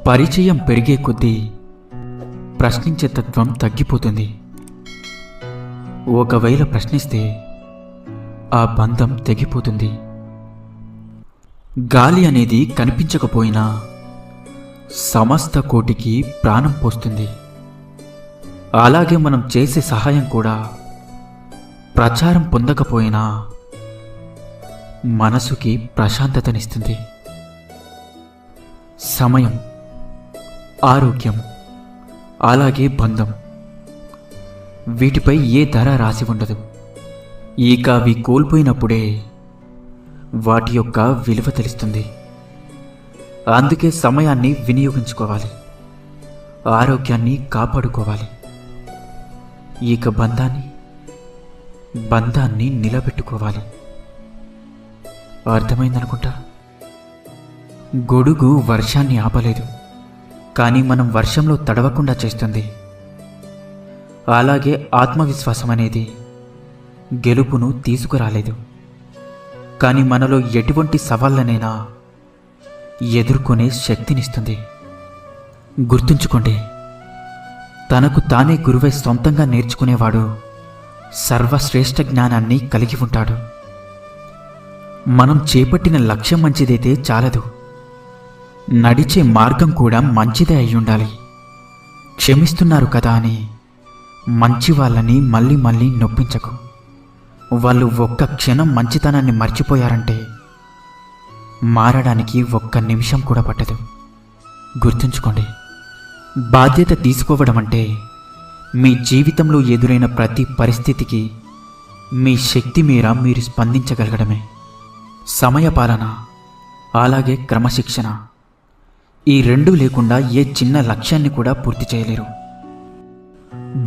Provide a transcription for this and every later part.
పరిచయం పెరిగే కొద్దీ ప్రశ్నించే తత్వం తగ్గిపోతుంది. ఒకవేళ ప్రశ్నిస్తే ఆ బంధం తెగిపోతుంది. గాలి అనేది కనిపించకపోయినా సమస్త కోటికి ప్రాణం పోస్తుంది. అలాగే మనం చేసే సహాయం కూడా ప్రచారం పొందకపోయినా మనసుకి ప్రశాంతతనిస్తుంది. సమయం, ఆరోగ్యం, అలాగే బంధం, వీటిపై ఏ ధర రాసి ఉండదు. ఇక అవి కోల్పోయినప్పుడే వాటి యొక్క విలువ తెలుస్తుంది. అందుకే సమయాన్ని వినియోగించుకోవాలి, ఆరోగ్యాన్ని కాపాడుకోవాలి, ఇక బంధాన్ని నిలబెట్టుకోవాలి. అర్థమైందనుకుంటా. గొడుగు వర్షాన్ని ఆపలేదు, కానీ మనం వర్షంలో తడవకుండా చేస్తుంది. అలాగే ఆత్మవిశ్వాసం అనేది గెలుపును తీసుకురాలేదు, కానీ మనలో ఎటువంటి సవాళ్ళనైనా ఎదుర్కొనే శక్తినిస్తుంది. గుర్తుంచుకోండి, తనకు తానే గురువై సొంతంగా నేర్చుకునేవాడు సర్వశ్రేష్ఠ జ్ఞానాన్ని కలిగి ఉంటాడు. మనం చేపట్టిన లక్ష్యం మంచిదైతే చాలదు, నడిచే మార్గం కూడా మంచిదే అయి ఉండాలి. క్షమిస్తున్నారు కదా అని మంచి వాళ్ళని మళ్ళీ మళ్ళీ నొప్పించకు. వాళ్ళు ఒక్క క్షణం మంచితనాన్ని మర్చిపోయారంటే మారడానికి ఒక్క నిమిషం కూడా పట్టదు. గుర్తుంచుకోండి, బాధ్యత తీసుకోవడం అంటే మీ జీవితంలో ఎదురైన ప్రతి పరిస్థితికి మీ శక్తి మేర మీరు స్పందించగలగడమే. సమయపాలన, అలాగే క్రమశిక్షణ, ఈ రెండూ లేకుండా ఏ చిన్న లక్ష్యాన్ని కూడా పూర్తి చేయలేరు.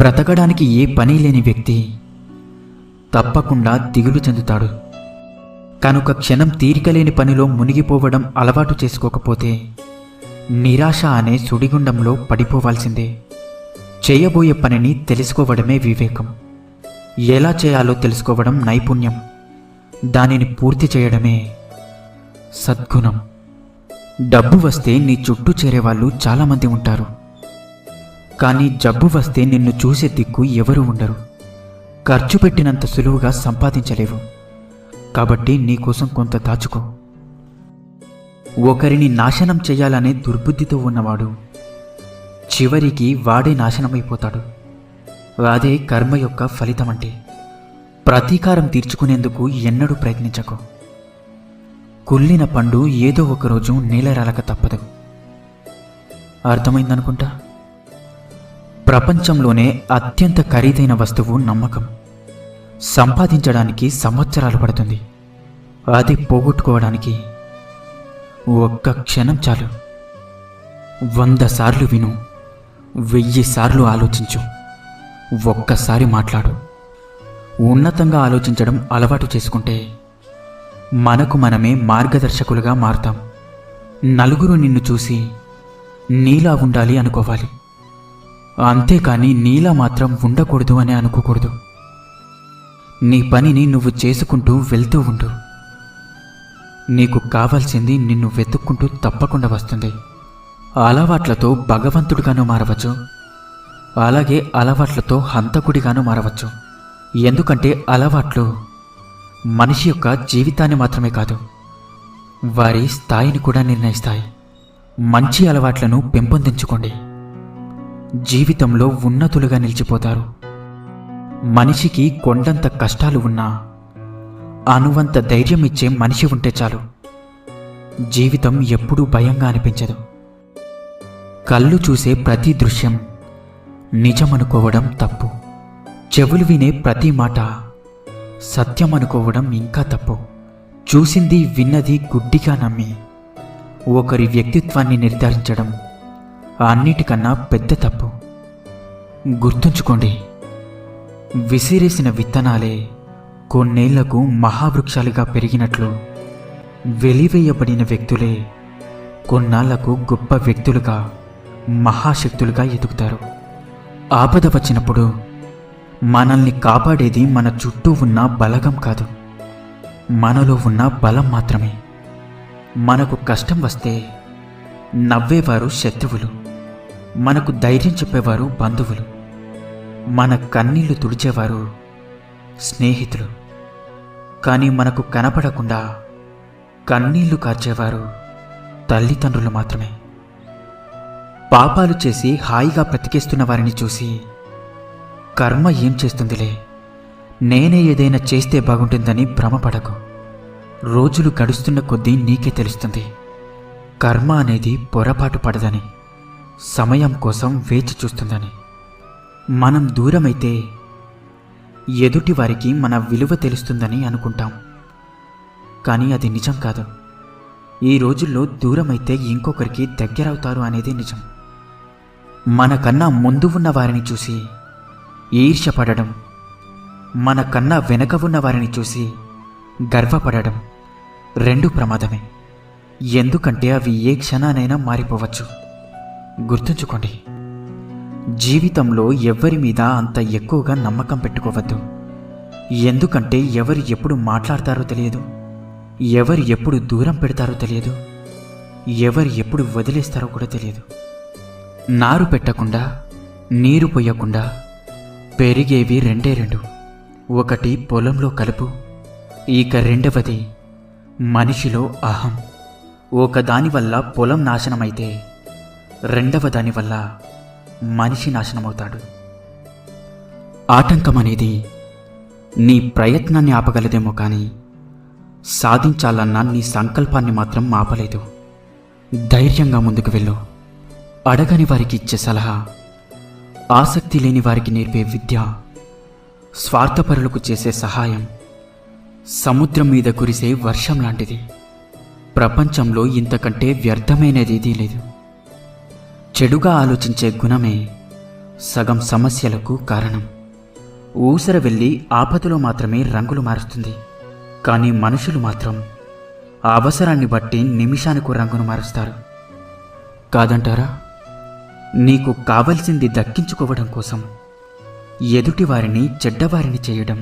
బ్రతకడానికి ఏ పని లేని వ్యక్తి తప్పకుండా దిగులు చెందుతాడు. కనుక క్షణం తీరికలేని పనిలో మునిగిపోవడం అలవాటు చేసుకోకపోతే నిరాశ అనే సుడిగుండంలో పడిపోవాల్సిందే. చేయబోయే పనిని తెలుసుకోవడమే వివేకం. ఎలా చేయాలో తెలుసుకోవడం నైపుణ్యం. దానిని పూర్తి చేయడమే సద్గుణం. డబ్బు వస్తే నీ చుట్టూ చేరేవాళ్ళు చాలామంది ఉంటారు, కానీ జబ్బు వస్తే నిన్ను చూసే దిక్కు ఎవరూ ఉండరు. ఖర్చు పెట్టినంత సులువుగా సంపాదించలేవు. కాబట్టి నీకోసం కొంత దాచుకో. ఒకరిని నాశనం చేయాలనే దుర్బుద్ధితో ఉన్నవాడు చివరికి వాడే నాశనమైపోతాడు. అదే కర్మ యొక్క ఫలితమంటే. ప్రతీకారం తీర్చుకునేందుకు ఎన్నడూ ప్రయత్నించకు. కుళ్ళిన పండు ఏదో ఒకరోజు నేలరాలక తప్పదు. అర్థమైందనుకుంటా. ప్రపంచంలోనే అత్యంత ఖరీదైన వస్తువు నమ్మకం. సంపాదించడానికి సంవత్సరాలు పడుతుంది, అది పోగొట్టుకోవడానికి ఒక్క క్షణం చాలు. 100 సార్లు విను, 1000 సార్లు ఆలోచించు, ఒక్కసారి మాట్లాడు. ఉన్నతంగా ఆలోచించడం అలవాటు చేసుకుంటే మనకు మనమే మార్గదర్శకులుగా మారుతాం. నలుగురు నిన్ను చూసి నీలా ఉండాలి అనుకోవాలి, అంతేకాని నీలా మాత్రం ఉండకూడదు అని అనుకోకూడదు. నీ పనిని నువ్వు చేసుకుంటూ వెళ్తూ ఉండు. నీకు కావాల్సింది నిన్ను వెతుక్కుంటూ తప్పకుండా వస్తుంది. అలవాట్లతో భగవంతుడిగాను మారవచ్చు, అలాగే అలవాట్లతో హంతకుడిగాను మారవచ్చు. ఎందుకంటే అలవాట్లు మనిషి యొక్క జీవితాన్ని మాత్రమే కాదు, వారి స్థాయిని కూడా నిర్ణయిస్తాయి. మంచి అలవాట్లను పెంపొందించుకోండి, జీవితంలో ఉన్నతులుగా నిలిచిపోతారు. మనిషికి కొండంత కష్టాలు ఉన్నా అనువంత ధైర్యం ఇచ్చే మనిషి ఉంటే చాలు. జీవితం ఎప్పుడూ భయంగా అనిపించదు. కళ్ళు చూసే ప్రతి దృశ్యం నిజమనుకోవడం తప్పు. చెవులు వినే ప్రతి మాట సత్యం అనుకోవడం ఇంకా తప్పు. చూసింది విన్నది గుడ్డిగా నమ్మి ఒకరి వ్యక్తిత్వాన్ని నిర్ధారించడం అన్నిటికన్నా పెద్ద తప్పు. గుర్తుంచుకోండి, విసిరేసిన విత్తనాలే కొన్నేళ్లకు మహావృక్షాలుగా పెరిగినట్లు వెలివేయబడిన వ్యక్తులే కొన్నాళ్లకు గొప్ప వ్యక్తులుగా, మహాశక్తులుగా ఎదుగుతారు. ఆపద వచ్చినప్పుడు మనల్ని కాపాడేది మన చుట్టూ ఉన్న బలగం కాదు, మనలో ఉన్న బలం మాత్రమే. మనకు కష్టం వస్తే నవ్వేవారు శత్రువులు, మనకు ధైర్యం చెప్పేవారు బంధువులు, మన కన్నీళ్లు తుడిచేవారు స్నేహితులు. కానీ మనకు కనపడకుండా కన్నీళ్లు కార్చేవారు తల్లిదండ్రులు మాత్రమే. పాపాలు చేసి హాయిగా బ్రతికేస్తున్న వారిని చూసి కర్మ ఏం చేస్తుందిలే, నేనే ఏదైనా చేస్తే బాగుంటుందని భ్రమపడకు. రోజులు గడుస్తున్న కొద్దీ నీకే తెలుస్తుంది కర్మ అనేది పొరపాటు పడదని, సమయం కోసం వేచి చూస్తుందని. మనం దూరమైతే ఎదుటి వారికి మన విలువ తెలుస్తుందని అనుకుంటాం, కానీ అది నిజం కాదు. ఈ రోజుల్లో దూరమైతే ఇంకొకరికి దగ్గరవుతారు అనేది నిజం. మనకన్నా ముందు ఉన్న వారిని చూసి ఈర్ష్యపడడం, మనకన్నా వెనక ఉన్న వారిని చూసి గర్వపడడం రెండు ప్రమాదమే. ఎందుకంటే అవి ఏ క్షణానైనా మారిపోవచ్చు. గుర్తుంచుకోండి, జీవితంలో ఎవ్వరి మీద అంత ఎక్కువగా నమ్మకం పెట్టుకోవద్దు. ఎందుకంటే ఎవరు ఎప్పుడు మాట్లాడతారో తెలియదు, ఎవరు ఎప్పుడు దూరం పెడతారో తెలియదు, ఎవరు ఎప్పుడు వదిలేస్తారో కూడా తెలియదు. నారు పెట్టకుండా నీరు పొయ్యకుండా పెరిగేవి రెండే రెండు. ఒకటి పొలంలో కలుపు, ఇక రెండవది మనిషిలో అహం. ఒకదాని వల్ల పొలం నాశనమైతే రెండవ దాని వల్ల మనిషి నాశనమవుతాడు. ఆటంకం అనేది నీ ప్రయత్నాన్ని ఆపగలదేమో కానీ సాధించాలన్న నీ సంకల్పాన్ని మాత్రం ఆపలేదు. ధైర్యంగా ముందుకు వెళ్ళు. అడగని వారికి ఇచ్చే సలహా, ఆసక్తి లేని వారికి నేర్పే విద్య, స్వార్థపరులకు చేసే సహాయం సముద్రం మీద కురిసే వర్షం లాంటిది. ప్రపంచంలో ఇంతకంటే వ్యర్థమైనది ఏదీ లేదు. చెడుగా ఆలోచించే గుణమే సగం సమస్యలకు కారణం. ఊసర వెళ్ళి ఆపదలో మాత్రమే రంగులు మారుస్తుంది, కానీ మనుషులు మాత్రం అవసరాన్ని బట్టి నిమిషానికి రంగును మారుస్తారు. కాదంటారా? నీకు కావలసింది దక్కించుకోవడం కోసం ఎదుటివారిని చెడ్డవారిని చేయడం,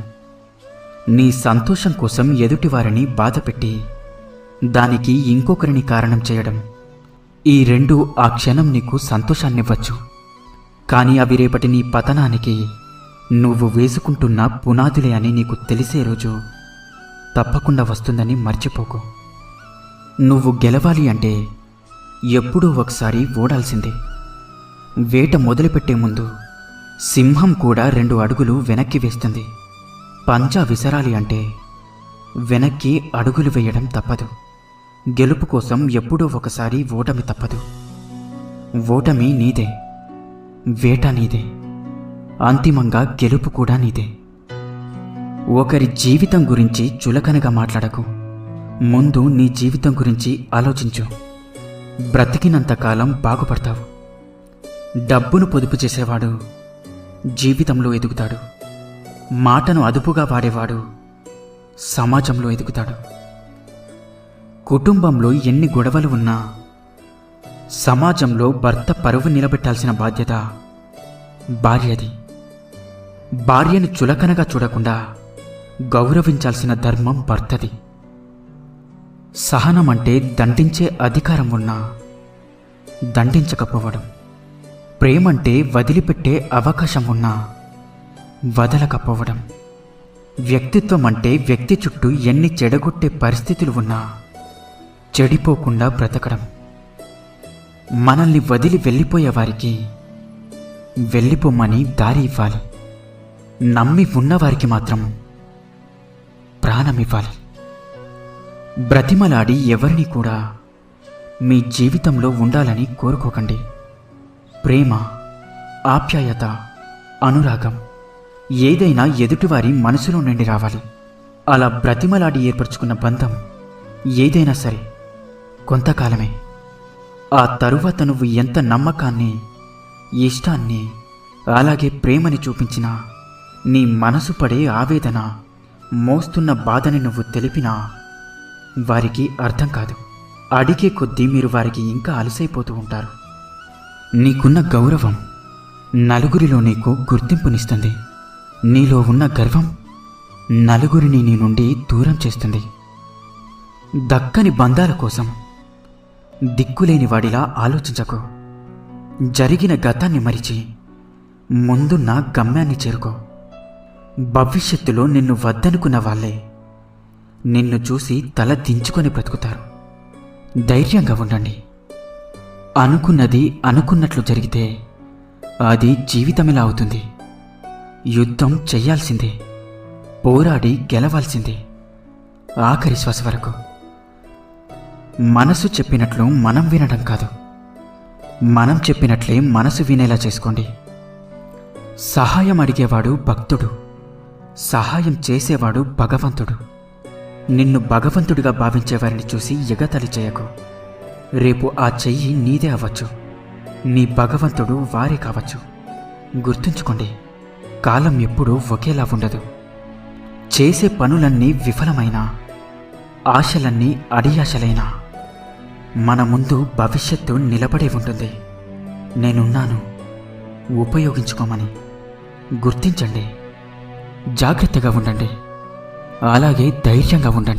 నీ సంతోషం కోసం ఎదుటివారిని బాధపెట్టి దానికి ఇంకొకరిని కారణం చేయడం, ఈ రెండు ఆ క్షణం నీకు సంతోషాన్నివ్వచ్చు. కానీ అవి రేపటి నీ పతనానికి నువ్వు వేసుకుంటున్న పునాదులే అని నీకు తెలిసే రోజు తప్పకుండా వస్తుందని మర్చిపోకు. నువ్వు గెలవాలి అంటే ఎప్పుడూ ఒకసారి ఓడాల్సిందే. వేట మొదలుపెట్టే ముందు సింహం కూడా 2 అడుగులు వెనక్కి వేస్తుంది. పంజా విసరాలి అంటే వెనక్కి అడుగులు వేయడం తప్పదు. గెలుపు కోసం ఎప్పుడో ఒకసారి ఓటమి తప్పదు. ఓటమి నీదే, వేట నీదే, అంతిమంగా గెలుపు కూడా నీదే. ఒకరి జీవితం గురించి చులకనగా మాట్లాడకు. ముందు నీ జీవితం గురించి ఆలోచించు. బ్రతికినంతకాలం బాగుపడతావు. డబ్బును పొదుపు చేసేవాడు జీవితంలో ఎదుగుతాడు. మాటను అదుపుగా వాడేవాడు సమాజంలో ఎదుగుతాడు. కుటుంబంలో ఎన్ని గొడవలు ఉన్నా సమాజంలో భర్త పరువు నిలబెట్టాల్సిన బాధ్యత భార్యది. భార్యను చులకనగా చూడకుండా గౌరవించాల్సిన ధర్మం భర్తది. సహనం అంటే దండించే అధికారం ఉన్నా దండించకపోవడం. ప్రేమంటే వదిలిపెట్టే అవకాశం ఉన్నా వదలకపోవడం. వ్యక్తిత్వం అంటే వ్యక్తి చుట్టూ ఎన్ని చెడగొట్టే పరిస్థితులు ఉన్నా చెడిపోకుండా బ్రతకడం. మనల్ని వదిలి వెళ్ళిపోయే వారికి వెళ్ళిపోమని దారి ఇవ్వాలి. నమ్మి ఉన్నవారికి మాత్రం ప్రాణమివ్వాలి. బ్రతిమలాడి ఎవరిని కూడా మీ జీవితంలో ఉండాలని కోరుకోకండి. ప్రేమ, ఆప్యాయత, అనురాగం ఏదైనా ఎదుటివారి మనసులో నుండి రావాలి. అలా బ్రతిమలాడి ఏర్పరచుకున్న బంధం ఏదైనా సరే కొంతకాలమే. ఆ తరువాత నువ్వు ఎంత నమ్మకాన్ని, ఇష్టాన్ని, అలాగే ప్రేమని చూపించినా, నీ మనసు పడే ఆవేదన, మోస్తున్న బాధని నువ్వు తెలిపినా వారికి అర్థం కాదు. అడిగే కొద్దీ మీరు వారికి ఇంకా అలసైపోతూ ఉంటారు. నీకున్న గౌరవం నలుగురిలో నీకు గుర్తింపునిస్తుంది. నీలో ఉన్న గర్వం నలుగురిని నీ నుండి దూరం చేస్తుంది. దక్కని బంధాల కోసం దిక్కులేని వాడిలా ఆలోచించకు. జరిగిన గతాన్ని మరిచి ముందున్న గమ్యాన్ని చేరుకో. భవిష్యత్తులో నిన్ను వద్దనుకున్న వాళ్ళే నిన్ను చూసి తల దించుకొని బ్రతుకుతారు. ధైర్యంగా ఉండండి. అనుకున్నది అనుకున్నట్లు జరిగితే అది జీవితమిలా అవుతుంది. యుద్ధం చెయ్యాల్సిందే, పోరాడి గెలవాల్సిందే, ఆఖరి శ్వాస వరకు. మనసు చెప్పినట్లు మనం వినడం కాదు, మనం చెప్పినట్లే మనసు వినేలా చేసుకోండి. సహాయం అడిగేవాడు భక్తుడు, సహాయం చేసేవాడు భగవంతుడు. నిన్ను భగవంతుడిగా భావించేవారిని చూసి ఎగతాళి చేయకు. రేపు ఆ చెయ్యి నీదే అవ్వచ్చు, నీ భగవంతుడు వారే కావచ్చు. గుర్తుంచుకోండి, కాలం ఎప్పుడూ ఒకేలా ఉండదు. చేసే పనులన్నీ విఫలమైనా, ఆశలన్నీ అడియాశలైనా మన ముందు భవిష్యత్తు నిలబడే ఉంటుంది. నేనున్నాను, ఉపయోగించుకోమని. గుర్తించండి. జాగ్రత్తగా ఉండండి, అలాగే ధైర్యంగా ఉండండి.